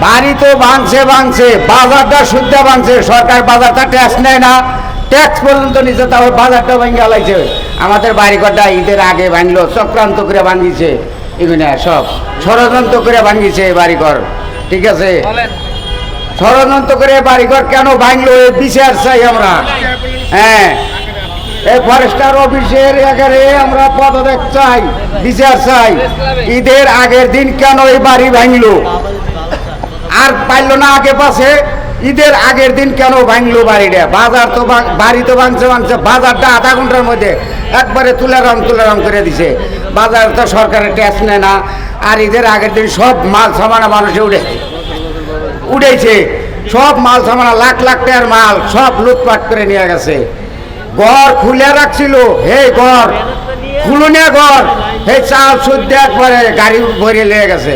বাড়ি তো ভাঙছে বাজারটা শুদ্ধ ভাঙছে, সরকার বাজারটা ট্যাক্স নেয় না, ট্যাক্স পর্যন্ত নিচে, তাও বাজারটা ভাঙিয়ে আলাইছে। আমাদের বাড়িঘরটা ঈদের আগে ভাঙলো, চক্রান্ত করে ভাঙিছে, এগুলো সব ষড়যন্ত্র করে ভাঙিছে বাড়িঘর। ঠিক আছে, ষড়যন্ত্র করে বাড়িঘর কেন ভাঙলো, এই বিচার চাই আমরা। হ্যাঁ, এই ফরেস্টার অফিসের এখানে আমরা পদত্যাগ চাই, বিচার চাই। ঈদের আগের দিন কেন এই বাড়ি ভাঙলো, আর পাইলো না আগে পাশে, ঈদের আগের দিন কেন ভাঙলো বাড়িটা? বাজার তো বাড়ি তো ভাঙছে, বাজারটা আধা ঘন্টার মধ্যে একবারে তুলে রং করে দিছে। বাজার তো সরকারের ট্যাক্স নেয় না, আর ঈদের আগের দিন সব মাল সামানা মানুষে উঠেছে, সব মাল সামানা লাখ টাকার মাল সব লুটপাট করে নিয়ে গেছে। ঘর খুলে রাখছিল, হে ঘর খুলুনে ঘর, হে চাল শুদ্ধ একবারে গাড়ি ভরে নিয়ে গেছে,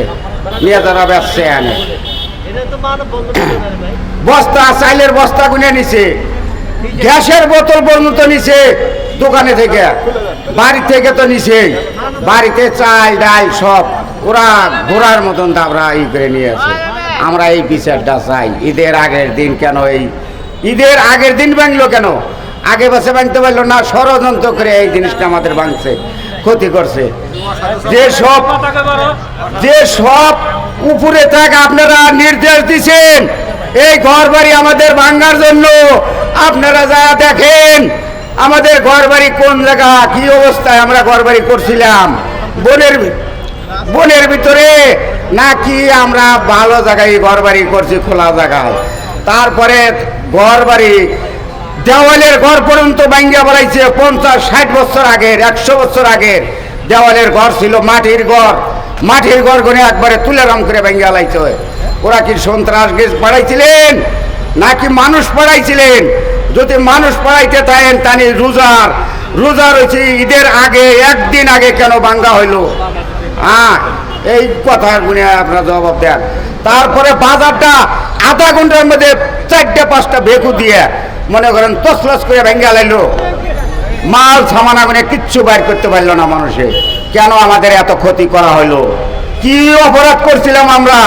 নিয়ে তারা ব্যবসা আনে। বস্তা চাইলের বস্তা গুনে নিছে, গ্যাসের বোতল পর্যন্ত নিছে দোকানে থেকে, বাড়ি থেকে তো নিছে, বাড়িতে চাল ডাল সব ওরা ঘোরার মতন দাবরা ই করে নিয়ে আসে। আমরা এই বিচারটা চাই। ঈদের আগের দিন কেন, এই ঈদের আগের দিন ভাঙলো কেন? আগে বসে ভাঙতে পারলো না, ষড়যন্ত্র করে এই জিনিসটা আমাদের ভাঙছে, ক্ষতি করছে। যে সব উপরে থাকা আপনারা নির্দেশ দিচ্ছেন এই ঘর বাড়ি আমাদের ভাঙার জন্য, আপনারা যা দেখেন আমাদের ঘর বাড়ি কোন জায়গা কি অবস্থায় আমরা ঘর বাড়ি করছিলাম, বনের ভিতরে নাকি আমরা ভালো জায়গায় ঘর বাড়ি করছি, খোলা জায়গায়। তারপরে ঘর বাড়ি দেওয়ালের ঘর পর্যন্ত ভাঙ্গিয়া বেড়াইছে। 50-60 বছর আগের, 100 বছর আগের দেওয়ালের ঘর ছিল, মাটির ঘর গনে একবারে তুলে রং করে ভাঙ্গিয়া লাইছে। ওরা কি সন্ত্রাস গেছ পড়াইছিলেন নাকি মানুষ পড়াইছিলেন? যদি মানুষ পড়াইতে থাকেন তাহলে রোজার হয়েছে ঈদের আগে একদিন আগে কেন ভাঙ্গা হইল? হ্যাঁ, এই কথার গুণে আপনারা জবাব দেন। তারপরে বাজারটা আধা ঘন্টার মধ্যে 4-5টা বেকু দিয়ে মনে করেন তসলস করে ভেঙ্গে লাইলো, মাল সামানা করে কিচ্ছু বাইর করতে পারলো না মানুষে। কেন আমাদের এত ক্ষতি করা হইলো? কি অপরাধ করছিলাম আমরা?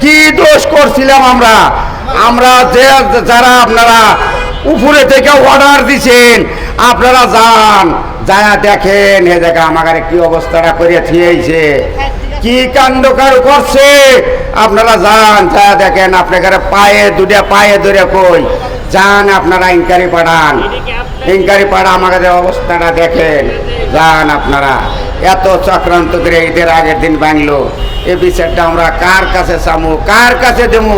কি দোষ করছিলাম আমরা যে যারা আপনারা উপরে থেকে অর্ডার দিছেন, আপনারা যান, যায়া দেখেন এ জায়গা আমাদের কি অবস্থাটা করে থিয়েছে, কি কাণ্ড করছে। আপনারা যান, যা দেখেন, আপনাদের পায়ে ধরে কই যান, আপনারা ইনকারি পাড়া আমাদের অবস্থাটা দেখেন, যান আপনারা। এত চক্রান্ত করে ঈদের আগের দিন ভাঙলো, এই বিচারটা আমরা কার কাছে চামু, কার কাছে দেবো?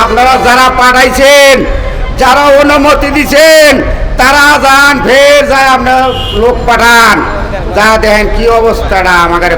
আপনারা যারা পাঠাইছেন, যারা অনুমতি দিচ্ছেন, তারা যান, ফের যায় আপনার লোক পাঠান, যা দেখেন কি অবস্থাটা আমাদের